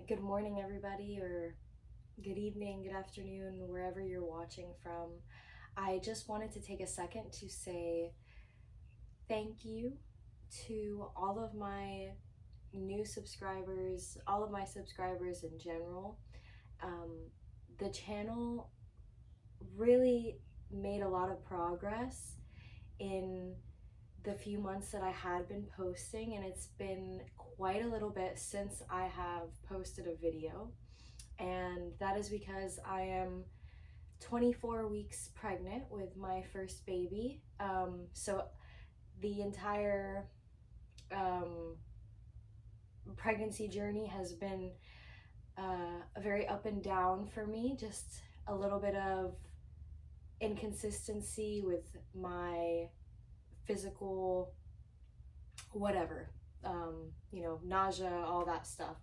Good morning, everybody, or good evening, good afternoon, wherever you're watching from. I just wanted to take a second to say thank you to all of my new subscribers, all of my subscribers in general. Um, the channel really made a lot of progress in the few months that I had been posting, and it's been quite a little bit since I have posted a video. And that is because I am 24 weeks pregnant with my first baby. So the entire um, pregnancy journey has been very up and down for me, just a little bit of inconsistency with my physical whatever, nausea, all that stuff.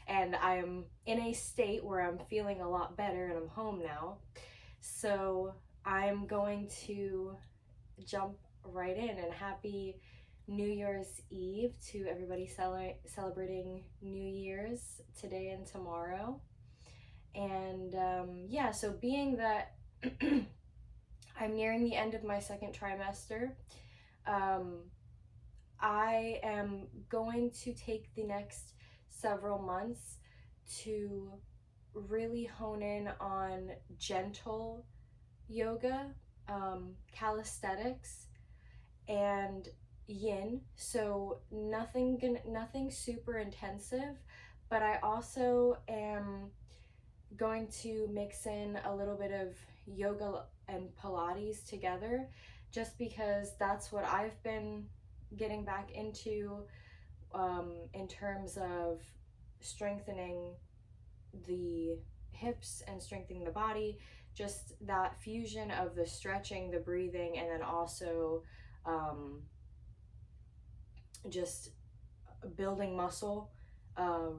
And I'm in a state where I'm feeling a lot better and I'm home now. So I'm going to jump right in, and happy New Year's Eve to everybody celebrating New Year's today and tomorrow. And yeah, so being that I'm nearing the end of my second trimester, um, I am going to take the next several months to really hone in on gentle yoga, calisthenics, and yin. So nothing super intensive, but I also am going to mix in a little bit of yoga and Pilates together, just because that's what I've been getting back into, in terms of strengthening the hips and strengthening the body, just that fusion of the stretching, the breathing, and then also just building muscle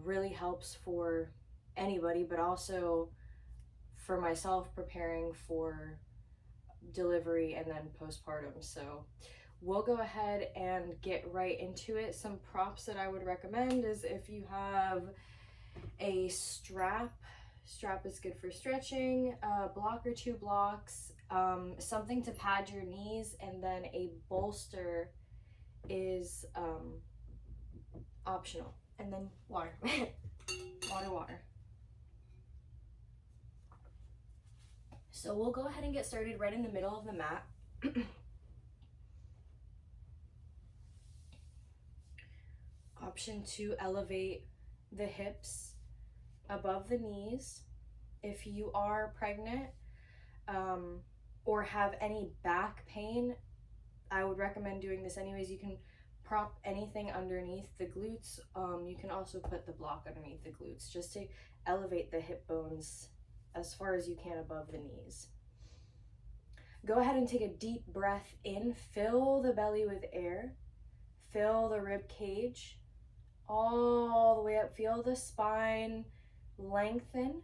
really helps for anybody, but also for myself preparing for delivery and then postpartum. So we'll go ahead and get right into it. Some props that I would recommend is if you have a strap is good for stretching, a block or two blocks, something to pad your knees, and then a bolster is optional. And then water. water. So we'll go ahead and get started right in the middle of the mat. Option to elevate the hips above the knees. If you are pregnant or have any back pain, I would recommend doing this anyways. You can prop anything underneath the glutes. You can also put the block underneath the glutes just to elevate the hip bones as far as you can above the knees. Go ahead and take a deep breath in. Fill the belly with air. Fill the rib cage all the way up. Feel the spine lengthen.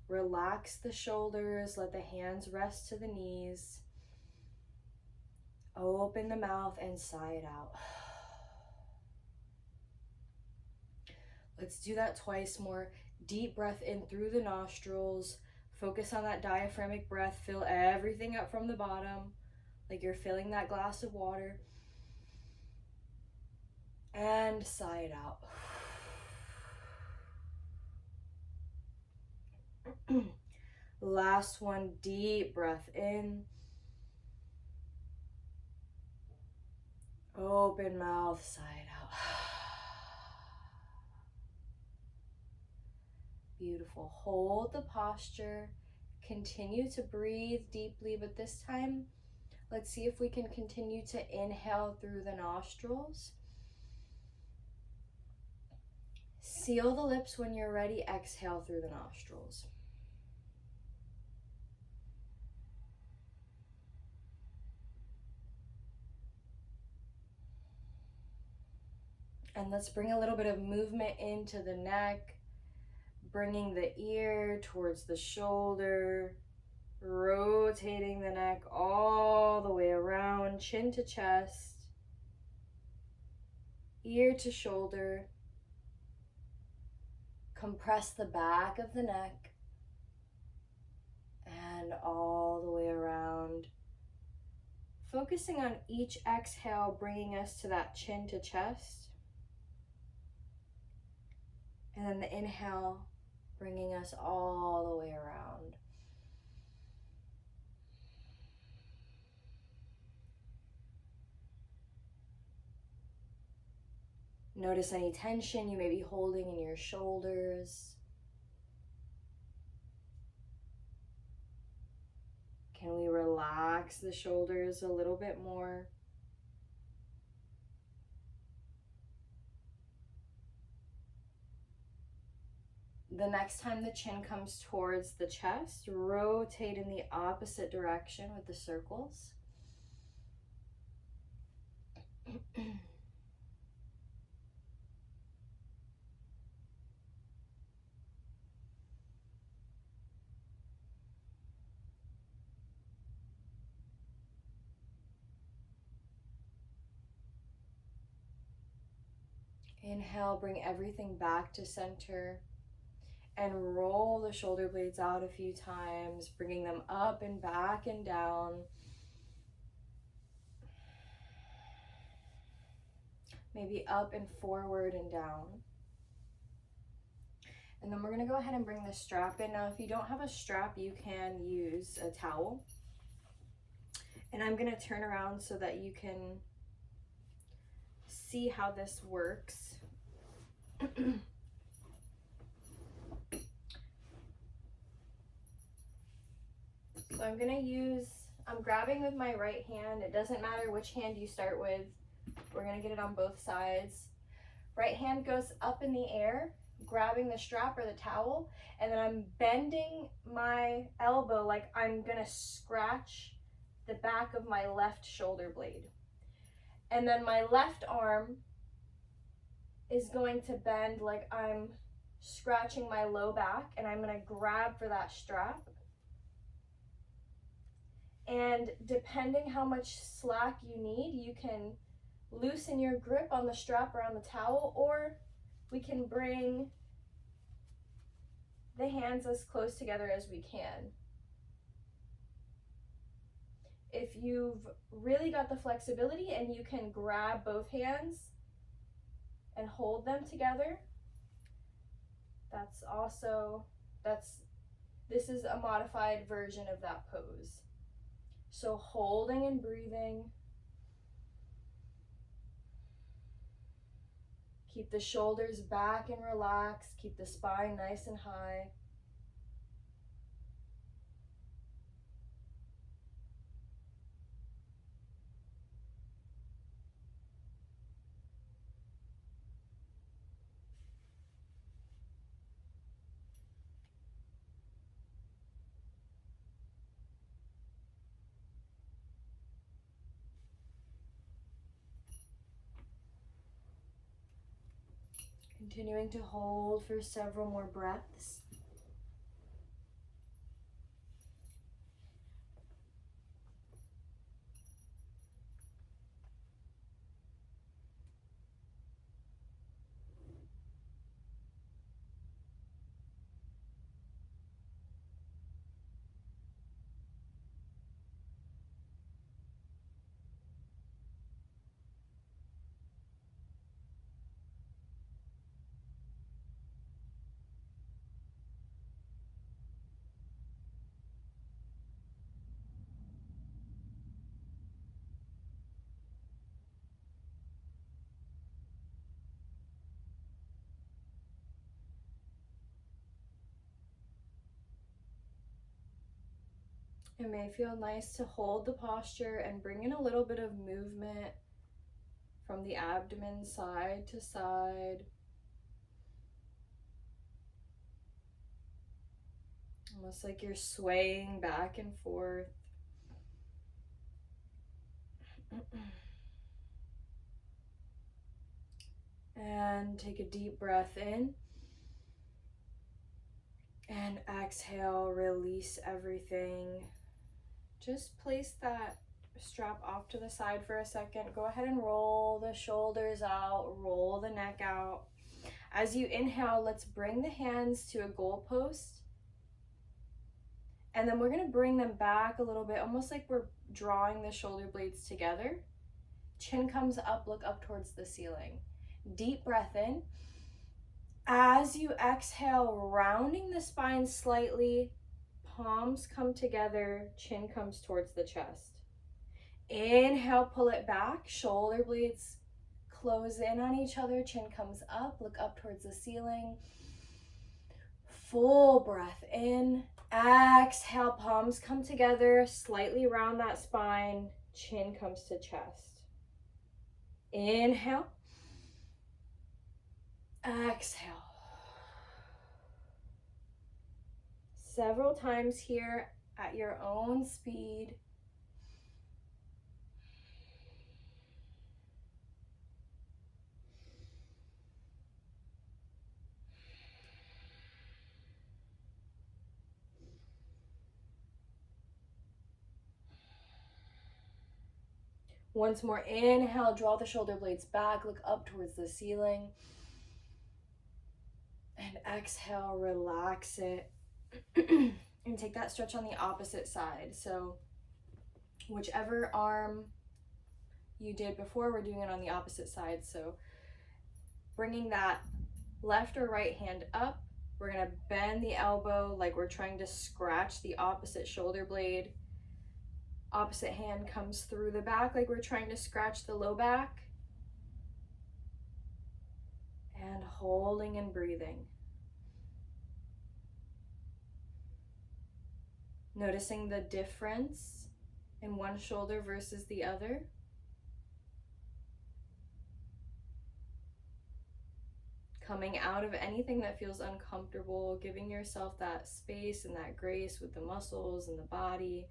Relax the shoulders. Let the hands rest to the knees. Open the mouth and sigh it out. Let's do that twice more. Deep breath in through the nostrils. Focus on that diaphragmatic breath. Fill everything up from the bottom, like you're filling that glass of water. And sigh it out. Last one, deep breath in. Open mouth, sigh it out. Beautiful. Hold the posture. Continue to breathe deeply, but this time, let's see if we can continue to inhale through the nostrils. Seal the lips when you're ready. Exhale through the nostrils. And let's bring a little bit of movement into the neck, bringing the ear towards the shoulder, rotating the neck all the way around, chin to chest, ear to shoulder. Compress the back of the neck and all the way around. Focusing on each exhale, bringing us to that chin to chest. And then the inhale, bringing us all the way around. Notice any tension you may be holding in your shoulders. Can we relax the shoulders a little bit more? The next time the chin comes towards the chest, rotate in the opposite direction with the circles. Inhale, bring everything back to center and roll the shoulder blades out a few times, bringing them up and back and down. Maybe up and forward and down. And then we're going to go ahead and bring the strap in. Now, if you don't have a strap, you can use a towel. And I'm going to turn around so that you can see how this works. So I'm grabbing with my right hand. It doesn't matter which hand you start with. We're going to get it on both sides. Right hand goes up in the air, grabbing the strap or the towel, and then I'm bending my elbow like I'm going to scratch the back of my left shoulder blade. And then my left arm is going to bend like I'm scratching my low back, and I'm going to grab for that strap. And depending how much slack you need, you can loosen your grip on the strap or on the towel, or we can bring the hands as close together as we can. If you've really got the flexibility and you can grab both hands and hold them together, this is a modified version of that pose. So holding and breathing. Keep the shoulders back and relaxed. Keep the spine nice and high. Continuing to hold for several more breaths. It may feel nice to hold the posture and bring in a little bit of movement from the abdomen side to side. Almost like you're swaying back and forth. And take a deep breath in. And exhale, release everything. Just place that strap off to the side for a second. Go ahead and roll the shoulders out, roll the neck out. As you inhale, let's bring the hands to a goalpost. And then we're going to bring them back a little bit, almost like we're drawing the shoulder blades together. Chin comes up, look up towards the ceiling. Deep breath in. As you exhale, rounding the spine slightly, palms come together, chin comes towards the chest. Inhale, pull it back, shoulder blades close in on each other, chin comes up, look up towards the ceiling. Full breath in. Exhale, palms come together, slightly round that spine, chin comes to chest. Inhale. Exhale. Several times here at your own speed. Once more, inhale, draw the shoulder blades back, look up towards the ceiling. And exhale, relax it. And take that stretch on the opposite side. So whichever arm you did before, we're doing it on the opposite side. So bringing that left or right hand up, we're gonna bend the elbow like we're trying to scratch the opposite shoulder blade. Opposite hand comes through the back like we're trying to scratch the low back. And holding and breathing. Noticing the difference in one shoulder versus the other. Coming out of anything that feels uncomfortable, giving yourself that space and that grace with the muscles and the body.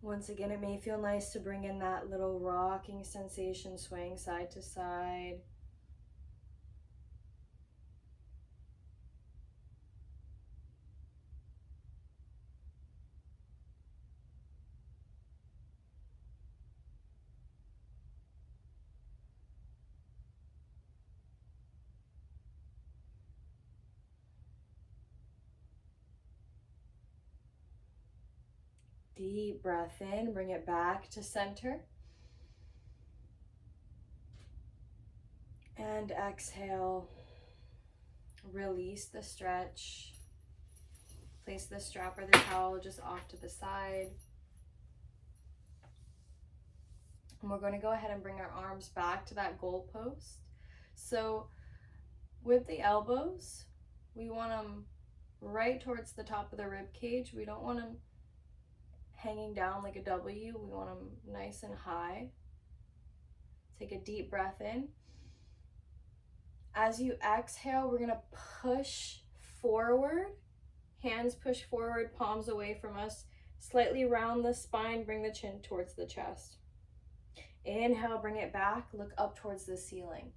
Once again, it may feel nice to bring in that little rocking sensation, swaying side to side. Deep breath in, bring it back to center. And exhale, release the stretch. Place the strap or the towel just off to the side. And we're going to go ahead and bring our arms back to that goal post. So with the elbows, we want them right towards the top of the rib cage. We don't want them hanging down like a W. We want them nice and high. Take a deep breath in. As you exhale, we're gonna push forward. Hands push forward, palms away from us. Slightly round the spine, bring the chin towards the chest. Inhale, bring it back, look up towards the ceiling.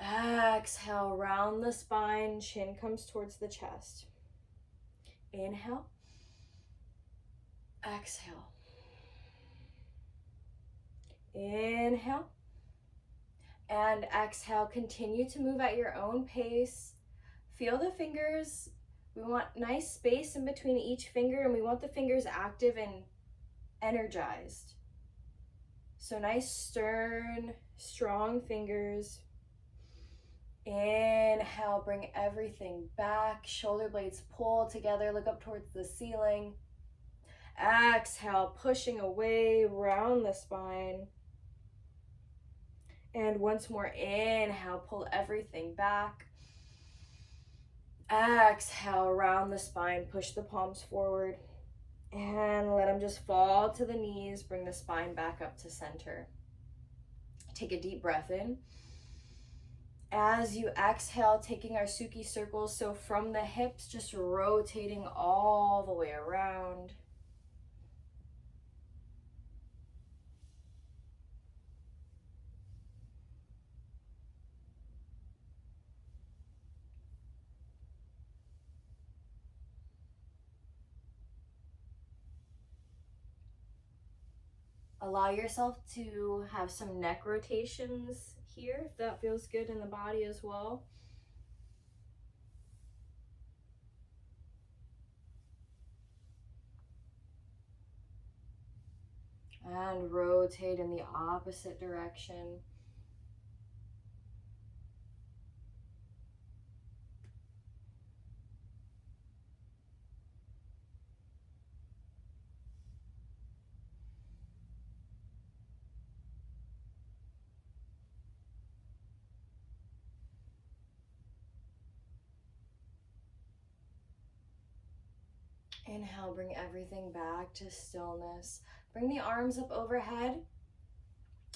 Exhale, round the spine, chin comes towards the chest. Inhale. Exhale. Inhale. And exhale, continue to move at your own pace. Feel the fingers. We want nice space in between each finger, and we want the fingers active and energized. So nice, stern, strong fingers. Inhale, bring everything back. Shoulder blades pull together, look up towards the ceiling. Exhale, pushing away, round the spine. And once more, inhale, pull everything back. Exhale, round the spine, push the palms forward. And let them just fall to the knees, bring the spine back up to center. Take a deep breath in. As you exhale, taking our Suki circles, so from the hips, just rotating all the way around. Allow yourself to have some neck rotations here, if that feels good in the body as well. And rotate in the opposite direction. Inhale, bring everything back to stillness. Bring the arms up overhead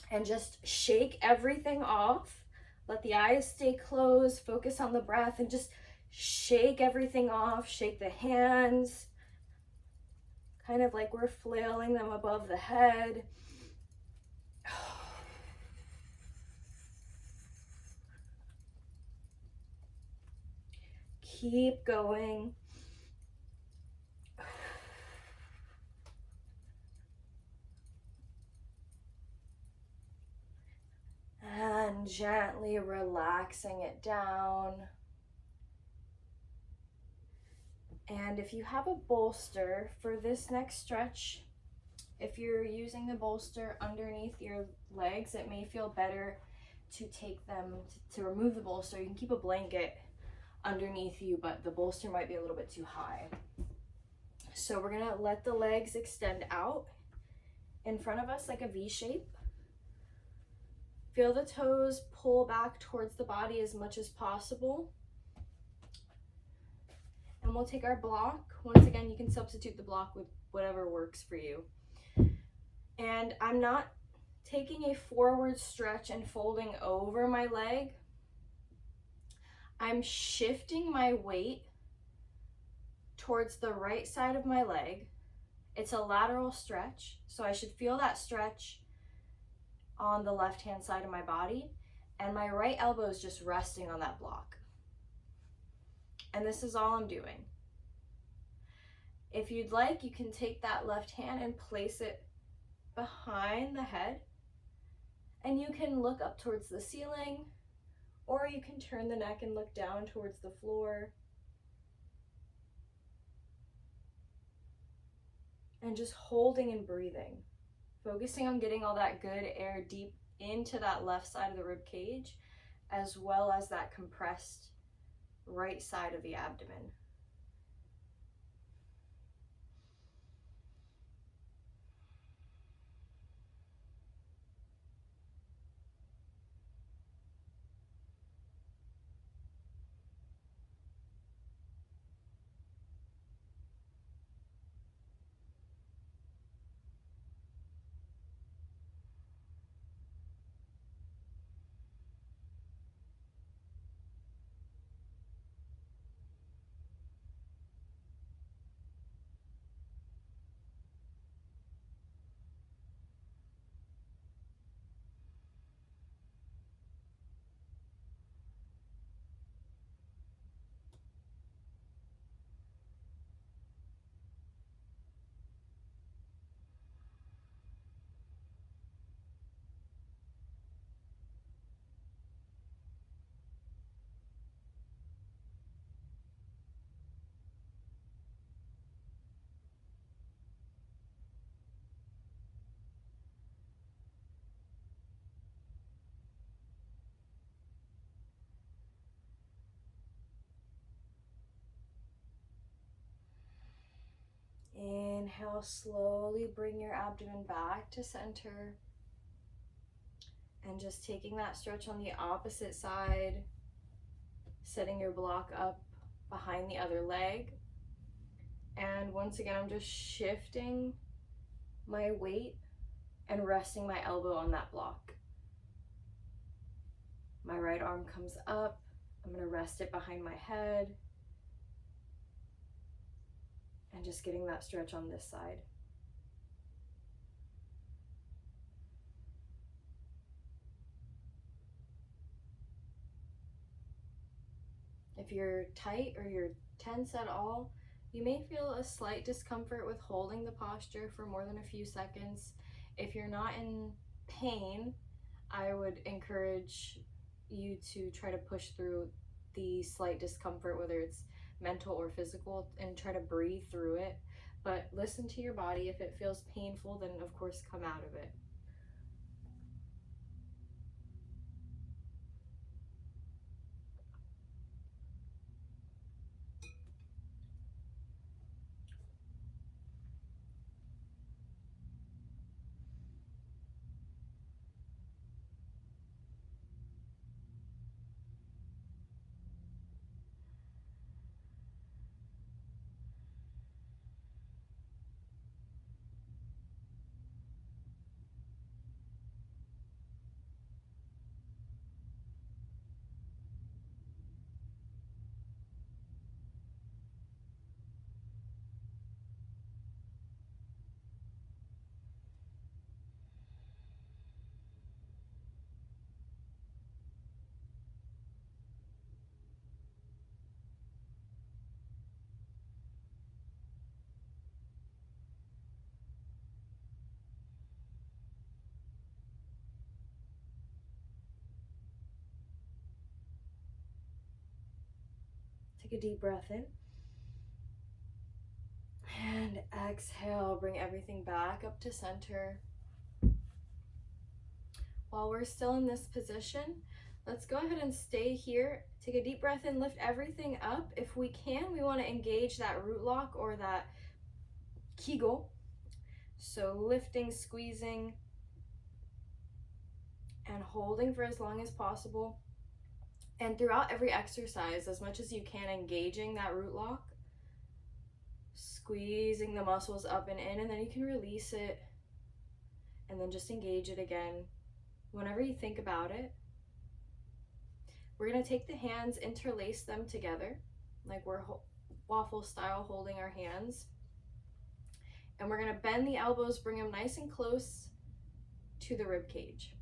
and just shake everything off. Let the eyes stay closed, focus on the breath, and just shake everything off. Shake the hands, kind of like we're flailing them above the head. Keep going. And gently relaxing it down. And if you have a bolster for this next stretch, if you're using the bolster underneath your legs, it may feel better to take them, to remove the bolster. You can keep a blanket underneath you, but the bolster might be a little bit too high. So we're gonna let the legs extend out in front of us like a V shape. Feel the toes pull back towards the body as much as possible. And we'll take our block. Once again, you can substitute the block with whatever works for you. And I'm not taking a forward stretch and folding over my leg. I'm shifting my weight towards the right side of my leg. It's a lateral stretch, so I should feel that stretch on the left-hand side of my body, and my right elbow is just resting on that block. And this is all I'm doing. If you'd like, you can take that left hand and place it behind the head, and you can look up towards the ceiling, or you can turn the neck and look down towards the floor. And just holding and breathing, focusing on getting all that good air deep into that left side of the rib cage, as well as that compressed right side of the abdomen. Inhale, slowly bring your abdomen back to center. And just taking that stretch on the opposite side, setting your block up behind the other leg. And once again, I'm just shifting my weight and resting my elbow on that block. My right arm comes up. I'm going to rest it behind my head. And just getting that stretch on this side. If you're tight or you're tense at all, you may feel a slight discomfort with holding the posture for more than a few seconds. If you're not in pain, I would encourage you to try to push through the slight discomfort, whether it's mental or physical, and try to breathe through it. But listen to your body. If it feels painful, then of course come out of it. Take a deep breath in. And exhale, bring everything back up to center. While we're still in this position, let's go ahead and stay here. Take a deep breath in, lift everything up. If we can, we want to engage that root lock or that Kegel. So lifting, squeezing, and holding for as long as possible. And throughout every exercise, as much as you can, engaging that root lock, squeezing the muscles up and in, and then you can release it and then just engage it again. Whenever you think about it, we're going to take the hands, interlace them together, like we're waffle style holding our hands. And we're going to bend the elbows, bring them nice and close to the rib cage.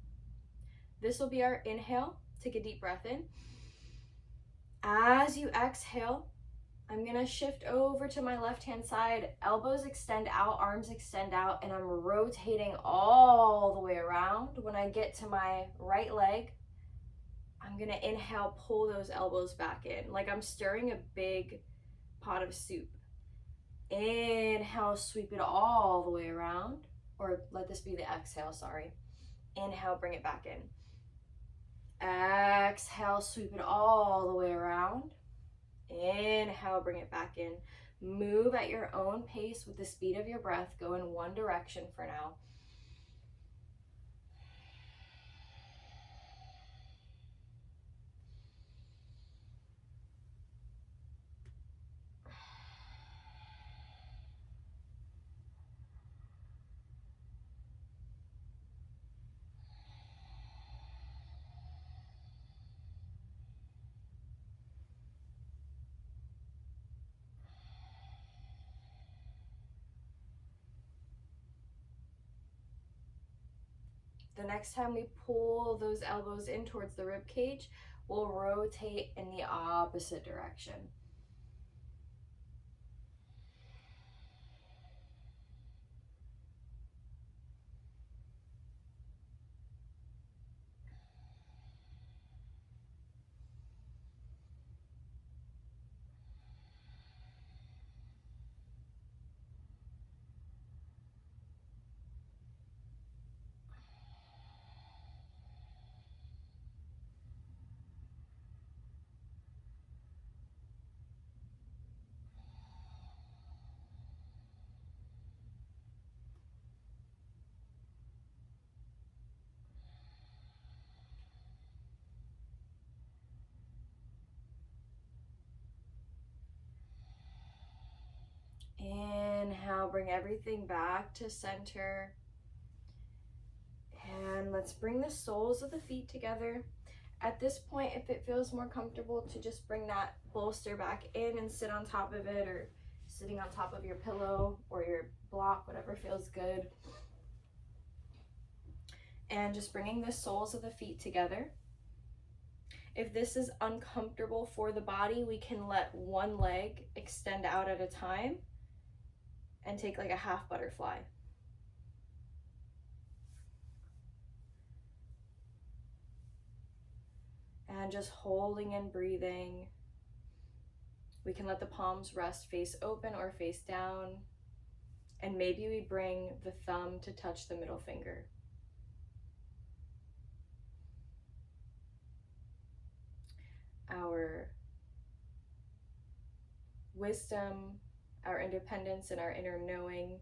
This will be our inhale. Take a deep breath in. As you exhale, I'm going to shift over to my left-hand side. Elbows extend out, arms extend out, and I'm rotating all the way around. When I get to my right leg, I'm going to inhale, pull those elbows back in, like I'm stirring a big pot of soup. Inhale, sweep it all the way around, or let this be the exhale, sorry. Inhale, bring it back in. Exhale, sweep it all the way around. Inhale, bring it back in. Move at your own pace with the speed of your breath. Go in one direction for now. The next time we pull those elbows in towards the rib cage, we'll rotate in the opposite direction. bring everything back to center. And let's bring the soles of the feet together. At this point, if it feels more comfortable to just bring that bolster back in and sit on top of it, or sitting on top of your pillow or your block, whatever feels good. And just bringing the soles of the feet together. If this is uncomfortable for the body, we can let one leg extend out at a time and take like a half butterfly. And just holding and breathing. We can let the palms rest face open or face down. And maybe we bring the thumb to touch the middle finger. Our wisdom, our independence, and our inner knowing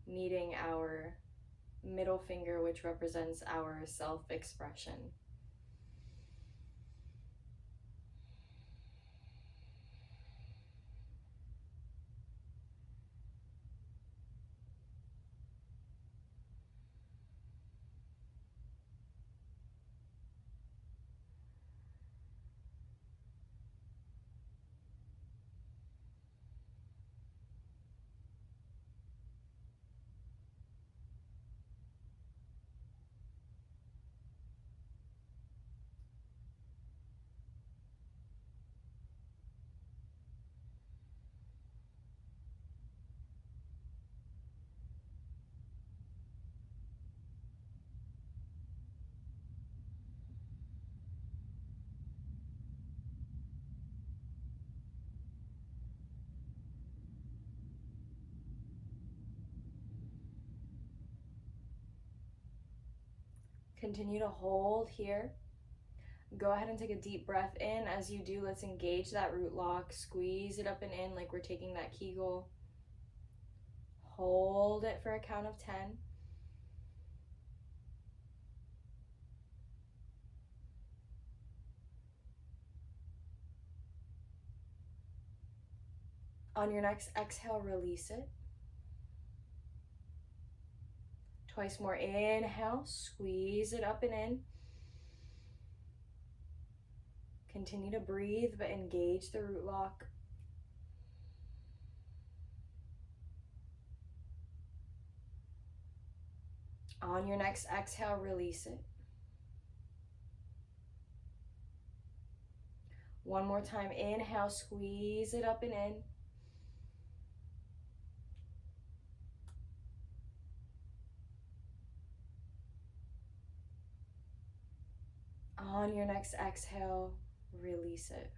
meeting our middle finger, which represents our self-expression. Continue to hold here. Go ahead and take a deep breath in. As you do, let's engage that root lock. Squeeze it up and in like we're taking that Kegel. Hold it for a count of 10. On your next exhale, release it. Twice more. Inhale, squeeze it up and in. Continue to breathe, but engage the root lock. On your next exhale, release it. One more time. Inhale, squeeze it up and in. On your next exhale, release it.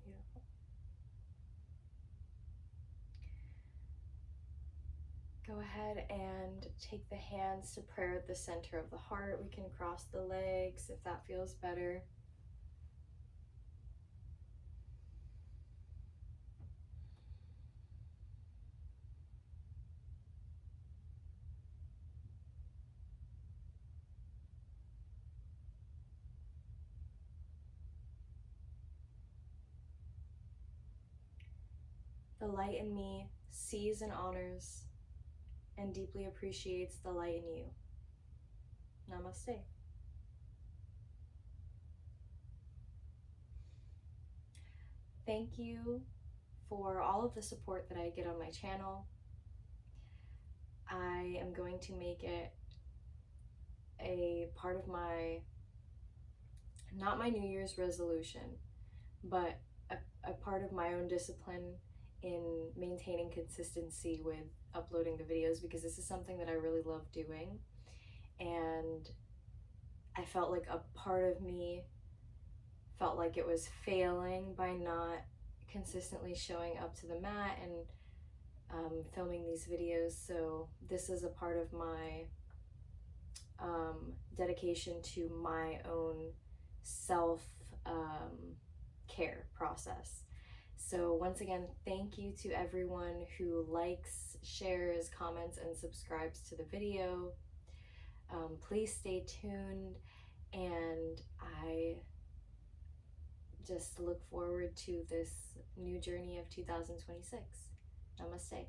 Beautiful. Go ahead and take the hands to prayer at the center of the heart. We can cross the legs if that feels better. The light in me sees and honors and deeply appreciates the light in you. Namaste. Thank you for all of the support that I get on my channel. I am going to make it a part of my, not my New Year's resolution, but a part of my own discipline in maintaining consistency with uploading the videos, because this is something that I really love doing, and I felt like a part of me felt like it was failing by not consistently showing up to the mat and filming these videos. So this is a part of my dedication to my own self care process. So once again, thank you to everyone who likes, shares, comments, and subscribes to the video. Please stay tuned, and I just look forward to this new journey of 2026. Namaste.